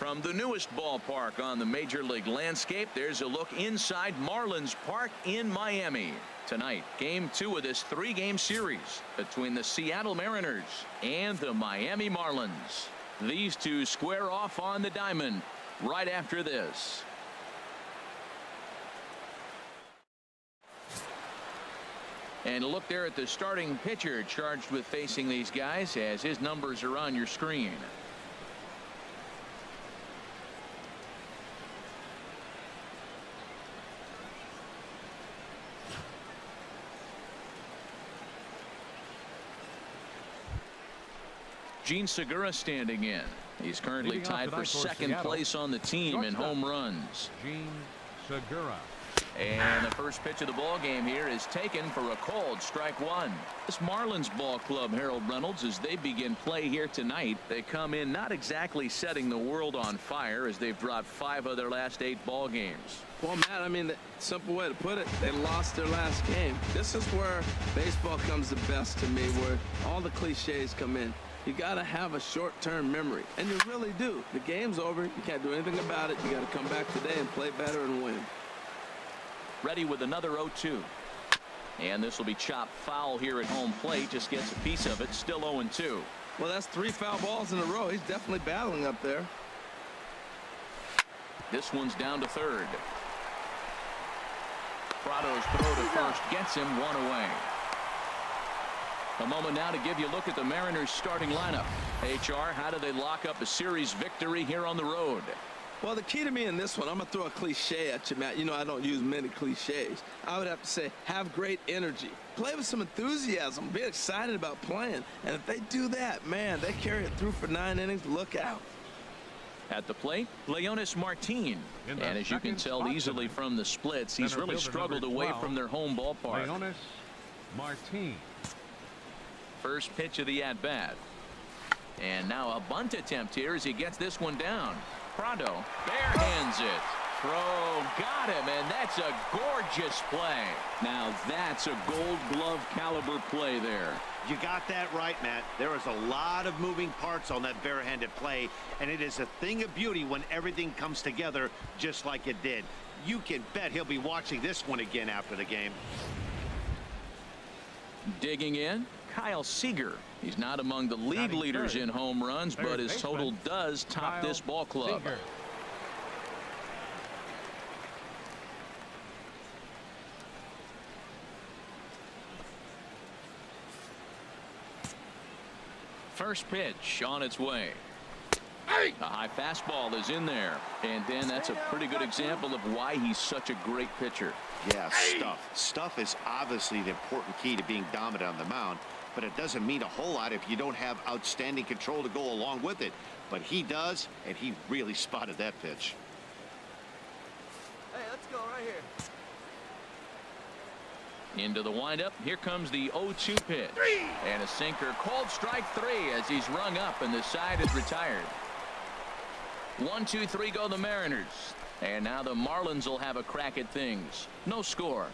From the newest ballpark on the Major League landscape, there's a look inside Marlins Park in Miami. Tonight, Game 2 of this 3-game series between the Seattle Mariners and the Miami Marlins. These two square off on the diamond right after this. And look there at the starting pitcher charged with facing these guys, as his numbers are on your screen. Gene Segura standing in. He's currently tied for second place on the team in home runs. Gene Segura. And the first pitch of the ball game here is taken for a called strike one. This Marlins ball club, Harold Reynolds, as they begin play here tonight, they come in not exactly setting the world on fire, as they've dropped 5 of their last 8 ball games. Well, Matt, I mean, the simple way to put it, they lost their last game. This is where baseball comes the best to me, where all the cliches come in. You got to have a short-term memory, and you really do. The game's over. You can't do anything about it. You got to come back today and play better and win. Ready with another 0-2. And this will be chopped foul here at home plate. Just gets a piece of it. Still 0-2. Well, that's 3 foul balls in a row. He's definitely battling up there. This one's down to third. Prado's throw to first gets him 1 away. A moment now to give you a look at the Mariners starting lineup. HR, how do they lock up a series victory here on the road? Well, the key to me in this one, I'm going to throw a cliche at you, Matt. You know I don't use many cliches. I would have to say have great energy. Play with some enthusiasm. Be excited about playing. And if they do that, man, they carry it through for 9 innings. Look out. At the plate, Leonis Martin. And as you can tell easily from the splits, he's really struggled away from their home ballpark. Leonis Martin. First pitch of the at-bat. And now a bunt attempt here as he gets this one down. Prado barehands it. Throw got him, and that's a gorgeous play. Now that's a Gold Glove caliber play there. You got that right, Matt. There is a lot of moving parts on that barehanded play, and it is a thing of beauty when everything comes together just like it did. You can bet he'll be watching this one again after the game. Digging in, Kyle Seager. He's not among the league leaders in home runs, but his total does top this ball club. First pitch on its way. A high fastball is in there, and then that's a pretty good example of why he's such a great pitcher. Yeah, stuff is obviously the important key to being dominant on the mound, but it doesn't mean a whole lot if you don't have outstanding control to go along with it. But he does, and he really spotted that pitch. Hey, let's go right here. Into the windup. Here comes the 0-2 pitch. And a sinker, called strike 3 as he's rung up and the side is retired. 1-2-3 go the Mariners. And now the Marlins will have a crack at things. No score.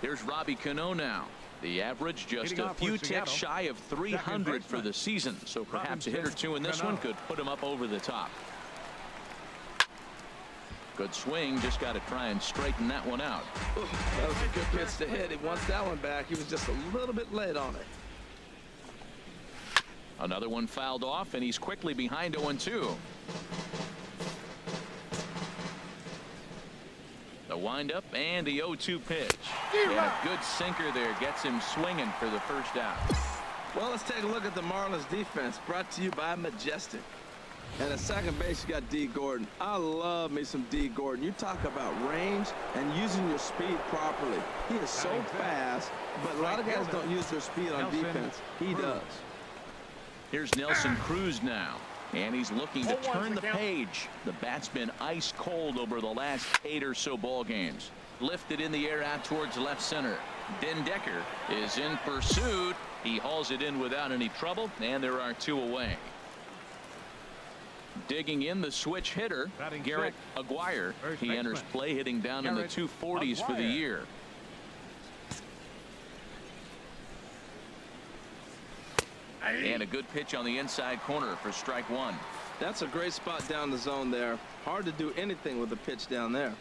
Here's Robbie Cano now. The average just a few ticks shy of 300 for the season. So perhaps a hit or two in this one could put him up over the top. Good swing. Just got to try and straighten that one out. Ooh, that was a good pitch to hit. He wants that one back. He was just a little bit late on it. Another one fouled off, and he's quickly behind 0-2. The windup and the 0-2 pitch. And a good sinker there gets him swinging for the first out. Well, let's take a look at the Marlins defense, brought to you by Majestic. And at second base, you got D. Gordon. I love me some D. Gordon. You talk about range and using your speed properly. He is so fast, but a lot of guys don't use their speed on defense. He does. Here's Nelson Cruz now, and he's looking to turn the page. The bat's been ice cold over the last 8 or so ball games. Lifted in the air out towards left center. Den Decker is in pursuit. He hauls it in without any trouble, and there are 2 away. Digging in the switch hitter, Garrett Aguirre. He enters play hitting down in the 240s for the year. And a good pitch on the inside corner for strike one. That's a great spot down the zone there. Hard to do anything with a pitch down there.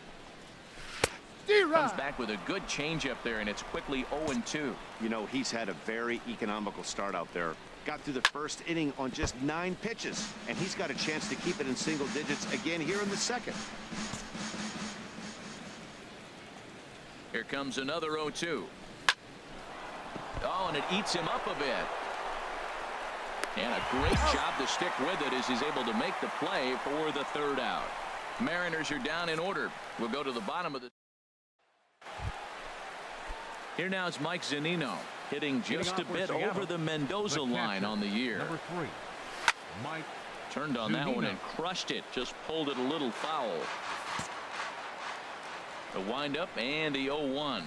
Comes back with a good changeup there, and it's quickly 0-2. You know, he's had a very economical start out there. Got through the first inning on just 9 pitches, and he's got a chance to keep it in single digits again here in the second. Here comes another 0-2. Oh, and it eats him up a bit. And a great job to stick with it as he's able to make the play for the third out. Mariners are down in order. We'll go to the bottom of the. Here now is Mike Zunino hitting just a bit over the Mendoza line on the year. Number 3, Mike Turned on that one and crushed it. Just pulled it a little foul. The windup and the 0-1.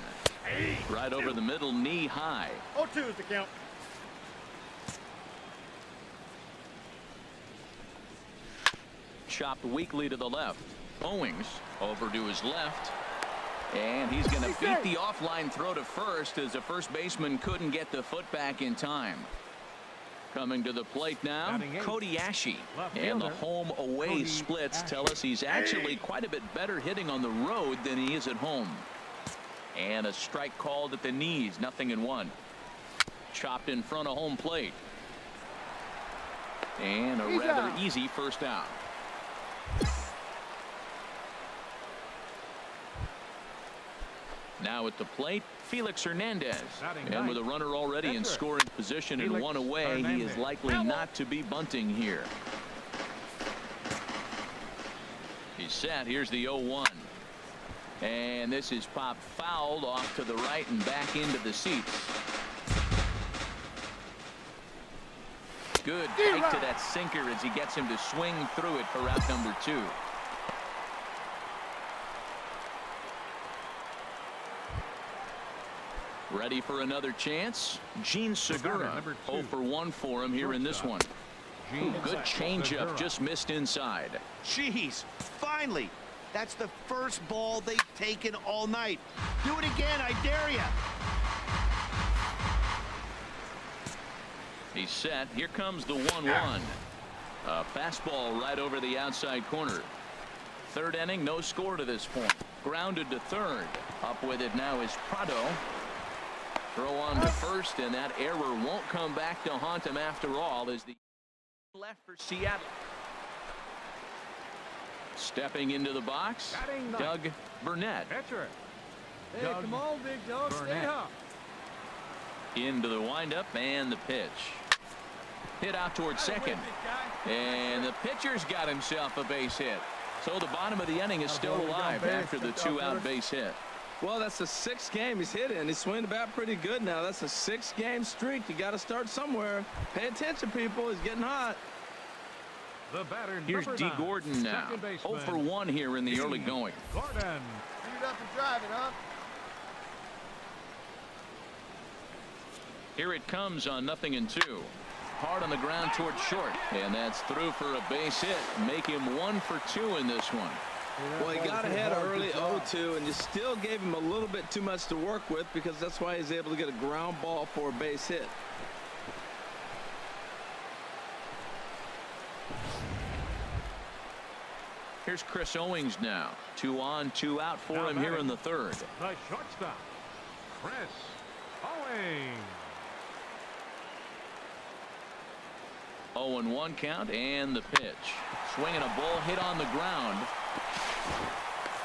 Right over the middle, knee high. 0-2 is the count. Chopped weakly to the left. Owings over to his left. And he's going to beat the offline throw to first as the first baseman couldn't get the foot back in time. Coming to the plate now, Cody Ashe. And the home away splits tell us he's actually quite a bit better hitting on the road than he is at home. And a strike called at the knees, 0-1. Chopped in front of home plate. And a rather easy first out. Now at the plate, Felix Hernandez. And with a runner already in scoring position and one away, he is likely not to be bunting here. He's set. Here's the 0-1. And this is popped fouled off to the right and back into the seats. Good bite to that sinker as he gets him to swing through it for out number 2. Ready for another chance? Gene Segura. 0 for 1 for him here in this one. Good changeup, just missed inside. Jeez, finally. That's the first ball they've taken all night. Do it again, I dare you. He's set. Here comes the 1-1. A fastball right over the outside corner. Third inning, no score to this point. Grounded to third. Up with it now is Prado. Throw on to first, and that error won't come back to haunt him after all as the left for Seattle. Stepping into the box, Doug Burnett. Hey, come on, big dog. Stay up. Into the windup and the pitch. Hit out towards second. And the pitcher's got himself a base hit. So the bottom of the inning is still alive after the 2-out base hit. Well, that's the 6th game he's hit in. He's swinging the bat pretty good now. That's a 6-game streak. You got to start somewhere. Pay attention, people. He's getting hot. The batter, here's D. Gordon now. 0 for 1 here in the early going. Gordon. Shoot up and drive it up. Here it comes on 0-2. Hard on the ground towards short. And that's through for a base hit. Make him 1 for 2 in this one. Well, he got ahead early 0-2, and you still gave him a little bit too much to work with because that's why he's able to get a ground ball for a base hit. Here's Chris Owings now. 2 on, 2 out for him here in the third. The shortstop, Chris Owings. 0-1 count and the pitch. Swinging a ball hit on the ground.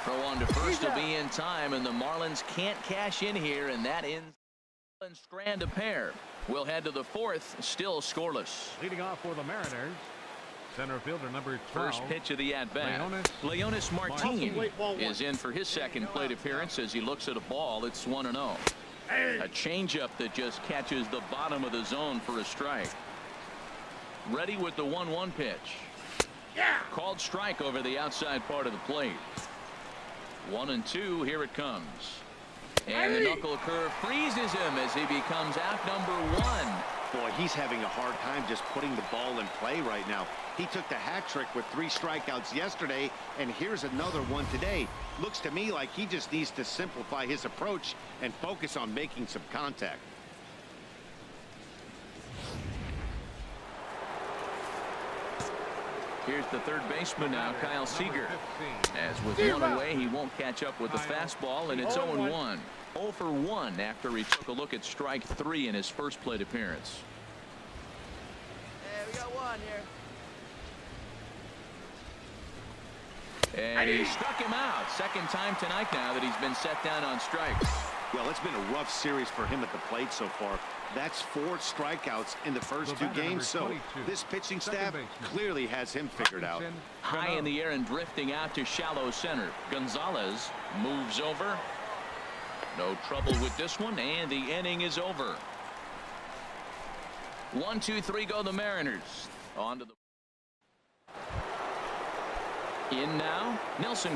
Throw on to first will be in time, and the Marlins can't cash in here, and that ends and strand a pair. We'll head to the 4th, still scoreless. Leading off for the Mariners, center fielder number 12. First pitch of the at-bat. Leonis Martin is in for his second plate appearance as he looks at a ball. It's 1-0. A changeup that just catches the bottom of the zone for a strike. Ready with the 1-1 pitch. Called strike over the outside part of the plate. 1-2. Here it comes. And the knuckle curve freezes him as he becomes out number 1. Boy, he's having a hard time just putting the ball in play right now. He took the hat trick with 3 strikeouts yesterday, and here's another one today. Looks to me like he just needs to simplify his approach and focus on making some contact. Here's the third baseman now, Kyle Seager. As with one away, he won't catch up with the fastball, and it's 0-1. 0 for 1 after he took a look at strike 3 in his first plate appearance. Hey, we got one here. And he struck him out. Second time tonight now that he's been set down on strikes. Well, it's been a rough series for him at the plate so far. That's 4 strikeouts in the first 2 games, so this pitching staff clearly has him figured out. High in the air and drifting out to shallow center. Gonzalez moves over. No trouble with this one, and the inning is over. 1, 2, 3 go the Mariners. On to the in now, Nelson.